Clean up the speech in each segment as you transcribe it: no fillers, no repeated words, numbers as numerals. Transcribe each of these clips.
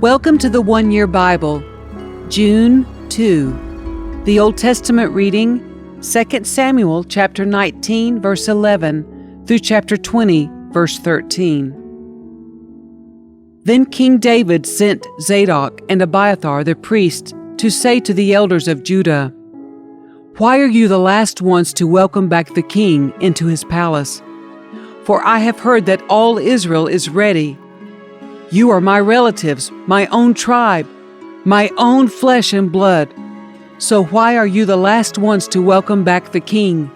Welcome to the One Year Bible, June 2. The Old Testament reading, 2 Samuel chapter 19, verse 11 through chapter 20, verse 13. Then King David sent Zadok and Abiathar the priests to say to the elders of Judah, "Why are you the last ones to welcome back the king into his palace? For I have heard that all Israel is ready. You are my relatives, my own tribe, my own flesh and blood. So why are you the last ones to welcome back the king?"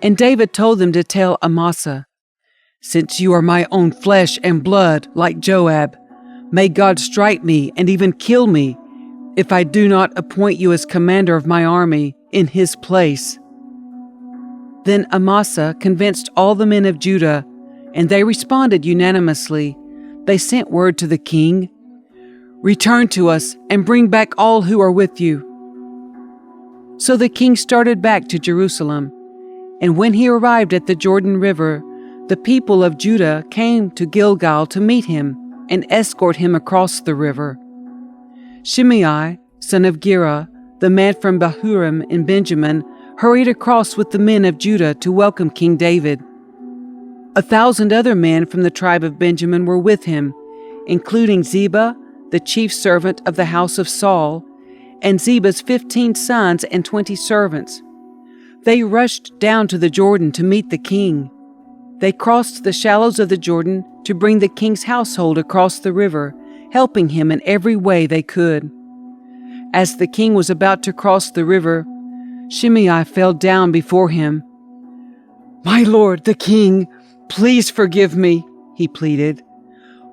And David told them to tell Amasa, "Since you are my own flesh and blood, like Joab, may God strike me and even kill me if I do not appoint you as commander of my army in his place." Then Amasa convinced all the men of Judah, and they responded unanimously. They sent word to the king, "Return to us and bring back all who are with you." So the king started back to Jerusalem, and when he arrived at the Jordan River, the people of Judah came to Gilgal to meet him and escort him across the river. Shimei, son of Gera, the man from Bahurim in Benjamin, hurried across with the men of Judah to welcome King David. 1,000 other men from the tribe of Benjamin were with him, including Ziba, the chief servant of the house of Saul, and Ziba's 15 sons and 20 servants. They rushed down to the Jordan to meet the king. They crossed the shallows of the Jordan to bring the king's household across the river, helping him in every way they could. As the king was about to cross the river, Shimei fell down before him. "My lord, the king, please forgive me," he pleaded.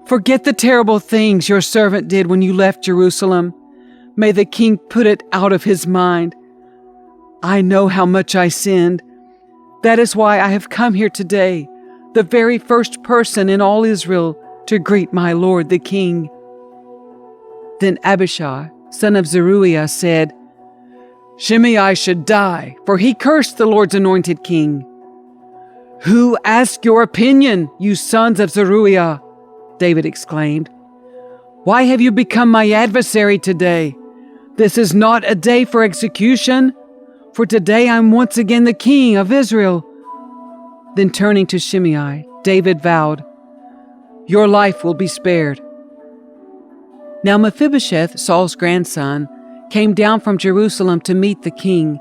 "Forget the terrible things your servant did when you left Jerusalem. May the king put it out of his mind. I know how much I sinned. That is why I have come here today, the very first person in all Israel to greet my lord the king." Then Abishai, son of Zeruiah, said, "Shimei should die, for he cursed the Lord's anointed king." "Who asked your opinion, you sons of Zeruiah?" David exclaimed. "Why have you become my adversary today? This is not a day for execution, for today I am once again the king of Israel." Then turning to Shimei, David vowed, "Your life will be spared." Now Mephibosheth, Saul's grandson, came down from Jerusalem to meet the king.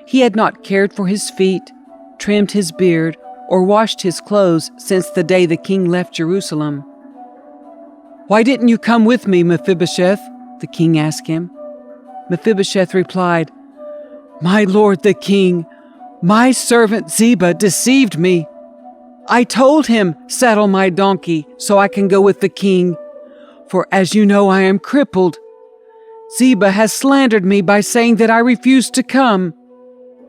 He had not cared for his feet, trimmed his beard, or washed his clothes since the day the king left Jerusalem. "Why didn't you come with me, Mephibosheth?" the king asked him. Mephibosheth replied, "My lord the king, my servant Ziba deceived me. I told him, 'Saddle my donkey so I can go with the king,' for as you know I am crippled. Ziba has slandered me by saying that I refused to come.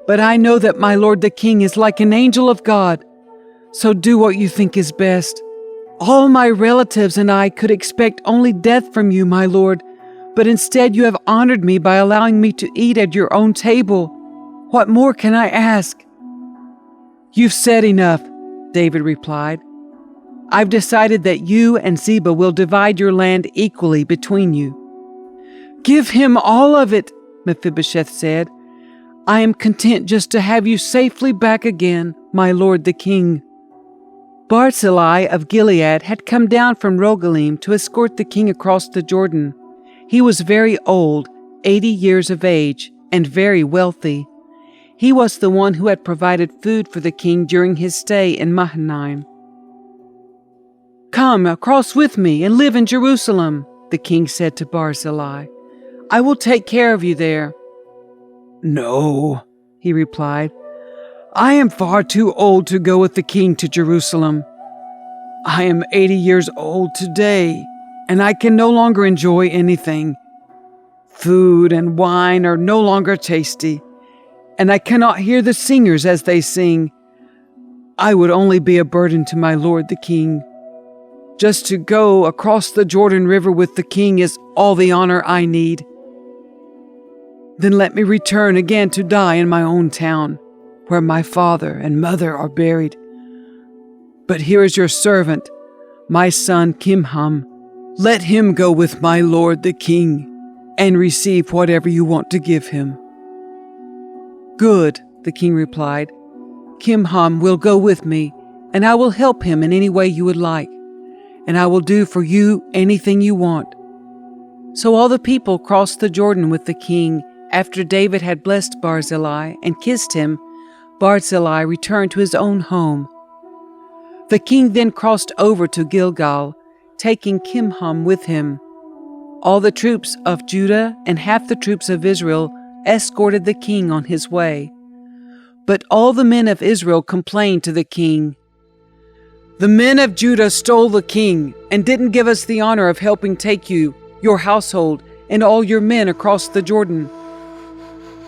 But I know that my lord the king is like an angel of God, so do what you think is best. All my relatives and I could expect only death from you, my lord, but instead you have honored me by allowing me to eat at your own table. What more can I ask?" "You've said enough," David replied. "I've decided that you and Ziba will divide your land equally between you." "Give him all of it," Mephibosheth said. "I am content just to have you safely back again, my lord the king." Barzillai of Gilead had come down from Rogelim to escort the king across the Jordan. He was very old, 80 years of age, and very wealthy. He was the one who had provided food for the king during his stay in Mahanaim. "Come across with me and live in Jerusalem," the king said to Barzillai. "I will take care of you there." "No," he replied. "I am far too old to go with the king to Jerusalem. I am 80 years old today, and I can no longer enjoy anything. Food and wine are no longer tasty, and I cannot hear the singers as they sing. I would only be a burden to my lord the king. Just to go across the Jordan River with the king is all the honor I need. Then let me return again to die in my own town, where my father and mother are buried. But here is your servant, my son Kimham. "Let him go with my lord the king, and receive whatever you want to give him." "Good," the king replied. "Kimham will go with me, and I will help him in any way you would like, and I will do for you anything you want." So all the people crossed the Jordan with the king. After David had blessed Barzillai and kissed him, Barzillai returned to his own home. The king then crossed over to Gilgal, taking Kimham with him. All the troops of Judah and half the troops of Israel escorted the king on his way. But all the men of Israel complained to the king, "The men of Judah stole the king and didn't give us the honor of helping take you, your household, and all your men across the Jordan."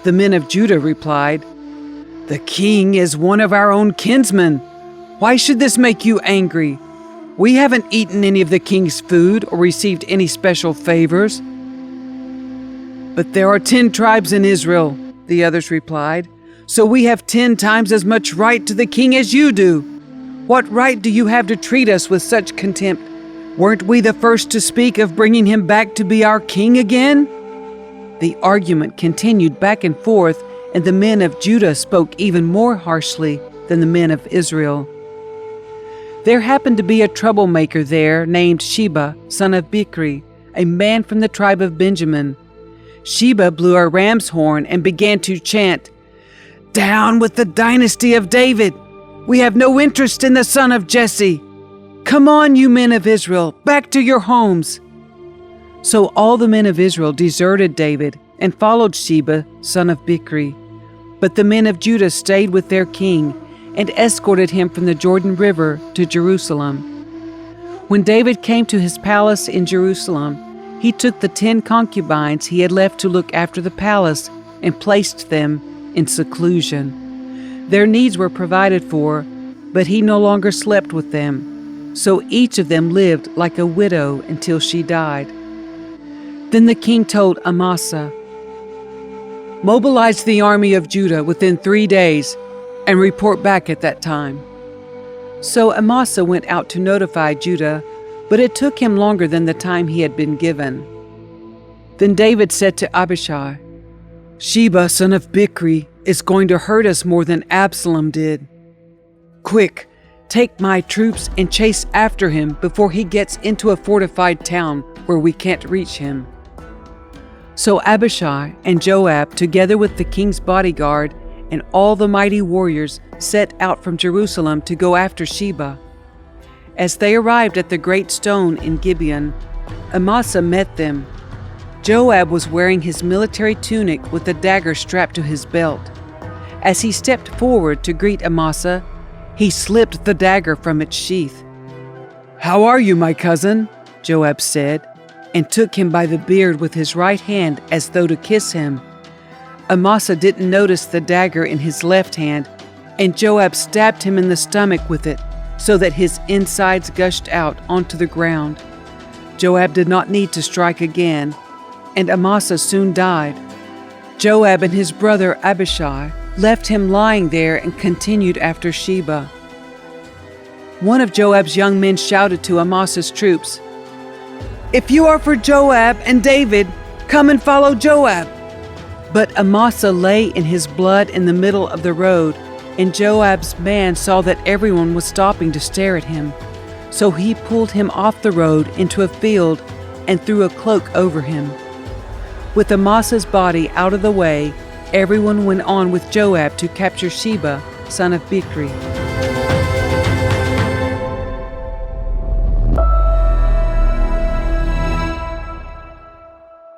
The men of Judah replied, "The king is one of our own kinsmen. Why should this make you angry? We haven't eaten any of the king's food or received any special favors." "But there are 10 tribes in Israel," the others replied, "so we have 10 times as much right to the king as you do. What right do you have to treat us with such contempt? Weren't we the first to speak of bringing him back to be our king again?" The argument continued back and forth, and the men of Judah spoke even more harshly than the men of Israel. There happened to be a troublemaker there named Sheba, son of Bichri, a man from the tribe of Benjamin. Sheba blew a ram's horn and began to chant, "Down with the dynasty of David! We have no interest in the son of Jesse! Come on, you men of Israel, back to your homes!" So all the men of Israel deserted David and followed Sheba, son of Bichri. But the men of Judah stayed with their king and escorted him from the Jordan River to Jerusalem. When David came to his palace in Jerusalem, he took the 10 concubines he had left to look after the palace and placed them in seclusion. Their needs were provided for, but he no longer slept with them. So each of them lived like a widow until she died. Then the king told Amasa, "Mobilize the army of Judah within 3 days and report back at that time." So Amasa went out to notify Judah, but it took him longer than the time he had been given. Then David said to Abishai, "Sheba, son of Bichri, is going to hurt us more than Absalom did. Quick, take my troops and chase after him before he gets into a fortified town where we can't reach him." So Abishai and Joab, together with the king's bodyguard and all the mighty warriors, set out from Jerusalem to go after Sheba. As they arrived at the great stone in Gibeon, Amasa met them. Joab was wearing his military tunic with a dagger strapped to his belt. As he stepped forward to greet Amasa, he slipped the dagger from its sheath. "How are you, my cousin?" Joab said, and took him by the beard with his right hand as though to kiss him. Amasa didn't notice the dagger in his left hand, and Joab stabbed him in the stomach with it, so that his insides gushed out onto the ground. Joab did not need to strike again, and Amasa soon died. Joab and his brother Abishai left him lying there and continued after Sheba. One of Joab's young men shouted to Amasa's troops, "If you are for Joab and David, come and follow Joab." But Amasa lay in his blood in the middle of the road, and Joab's man saw that everyone was stopping to stare at him. So he pulled him off the road into a field and threw a cloak over him. With Amasa's body out of the way, everyone went on with Joab to capture Sheba, son of Bichri.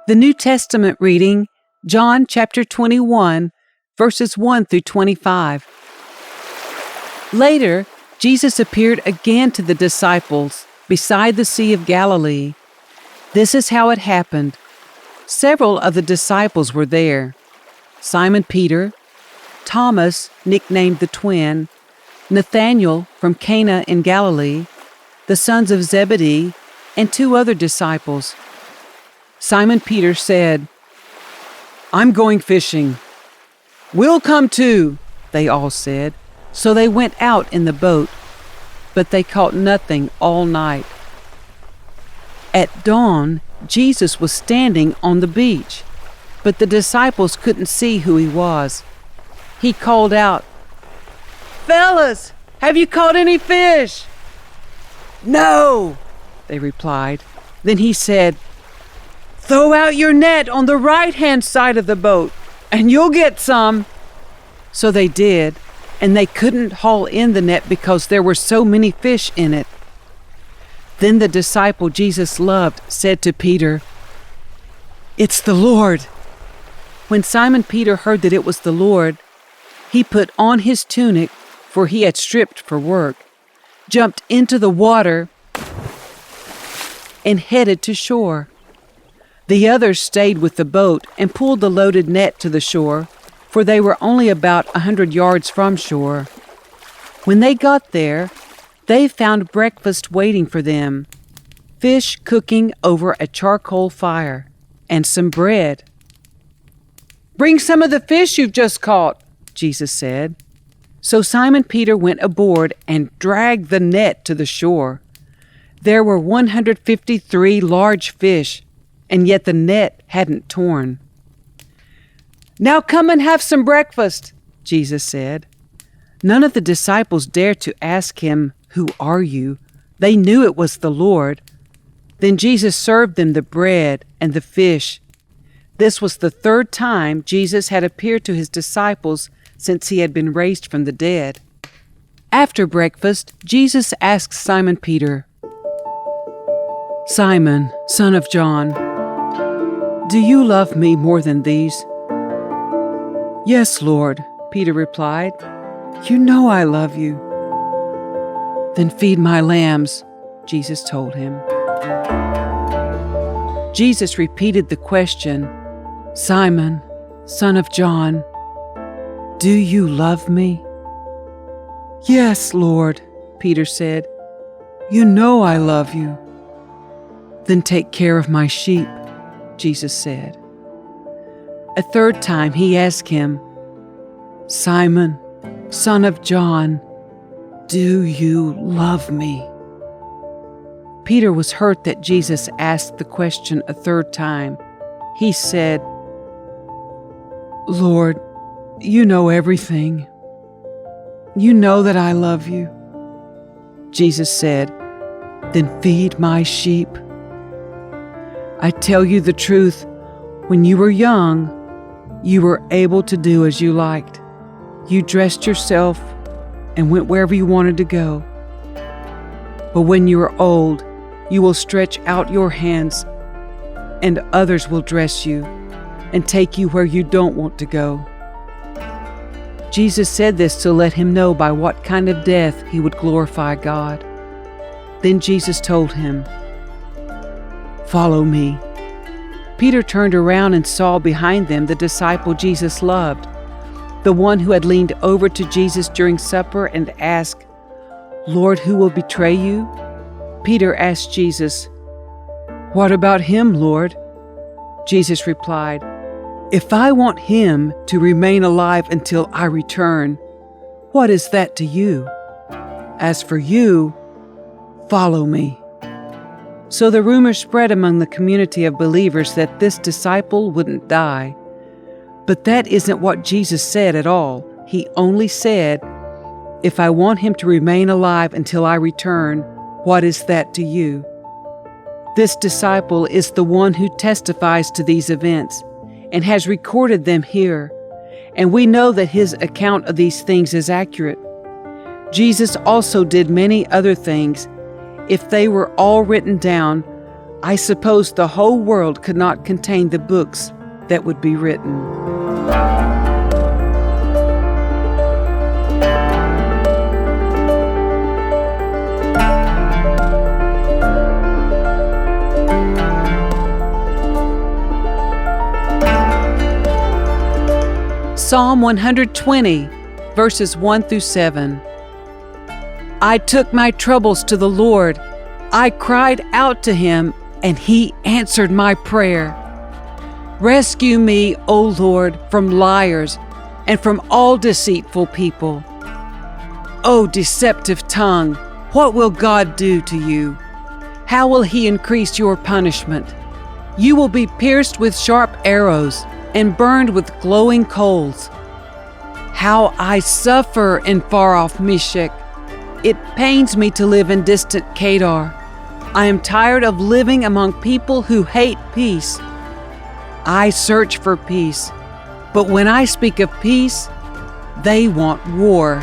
The New Testament reading, John chapter 21, verses 1 through 25. Later, Jesus appeared again to the disciples beside the Sea of Galilee. This is how it happened. Several of the disciples were there: Simon Peter, Thomas, nicknamed the Twin, Nathanael from Cana in Galilee, the sons of Zebedee, and 2 other disciples. Simon Peter said, "I'm going fishing." "We'll come too," they all said. So they went out in the boat, but they caught nothing all night. At dawn, Jesus was standing on the beach, but the disciples couldn't see who he was. He called out, "Fellas, have you caught any fish?" "No," they replied. Then he said, "Throw out your net on the right-hand side of the boat, and you'll get some." So they did, and they couldn't haul in the net because there were so many fish in it. Then the disciple Jesus loved said to Peter, "It's the Lord." When Simon Peter heard that it was the Lord, he put on his tunic, for he had stripped for work, jumped into the water, and headed to shore. The others stayed with the boat and pulled the loaded net to the shore, for they were only about 100 yards from shore. When they got there, they found breakfast waiting for them, fish cooking over a charcoal fire, and some bread. "Bring some of the fish you've just caught," Jesus said. So Simon Peter went aboard and dragged the net to the shore. There were 153 large fish, and yet the net hadn't torn. "Now come and have some breakfast," Jesus said. None of the disciples dared to ask him, "Who are you?" They knew it was the Lord. Then Jesus served them the bread and the fish. This was the third time Jesus had appeared to his disciples since he had been raised from the dead. After breakfast, Jesus asked Simon Peter, "Simon, son of John, do you love me more than these?" "Yes, Lord," Peter replied. "You know I love you." "Then feed my lambs," Jesus told him. Jesus repeated the question, "Simon, son of John, do you love me?" "Yes, Lord," Peter said. "You know I love you." "Then take care of my sheep," Jesus said. A third time he asked him, "Simon, son of John, do you love me?" Peter was hurt that Jesus asked the question a third time. He said, "Lord, you know everything. You know that I love you." Jesus said, "Then feed my sheep. I tell you the truth, when you were young, you were able to do as you liked. You dressed yourself and went wherever you wanted to go. But when you are old, you will stretch out your hands, and others will dress you and take you where you don't want to go." Jesus said this to let him know by what kind of death he would glorify God. Then Jesus told him, "Follow me." Peter turned around and saw behind them the disciple Jesus loved, the one who had leaned over to Jesus during supper and asked, "Lord, who will betray you?" Peter asked Jesus, "What about him, Lord?" Jesus replied, "If I want him to remain alive until I return, what is that to you? As for you, follow me." So the rumor spread among the community of believers that this disciple wouldn't die. But that isn't what Jesus said at all. He only said, "If I want him to remain alive until I return, what is that to you?" This disciple is the one who testifies to these events and has recorded them here, and we know that his account of these things is accurate. Jesus also did many other things. If they were all written down, I suppose the whole world could not contain the books that would be written. Psalm 120, verses 1 through 7. I took my troubles to the Lord. I cried out to him, and he answered my prayer. Rescue me, O Lord, from liars and from all deceitful people. O deceptive tongue, what will God do to you? How will he increase your punishment? You will be pierced with sharp arrows and burned with glowing coals. How I suffer in far-off Meshech. It pains me to live in distant Kedar. I am tired of living among people who hate peace. I search for peace, but when I speak of peace, they want war.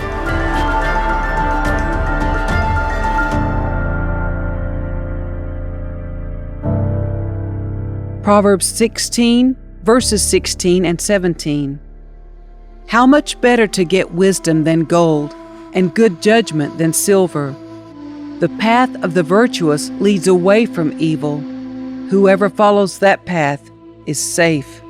Proverbs 16, verses 16 and 17. How much better to get wisdom than gold, and good judgment than silver. The path of the virtuous leads away from evil. Whoever follows that path is safe.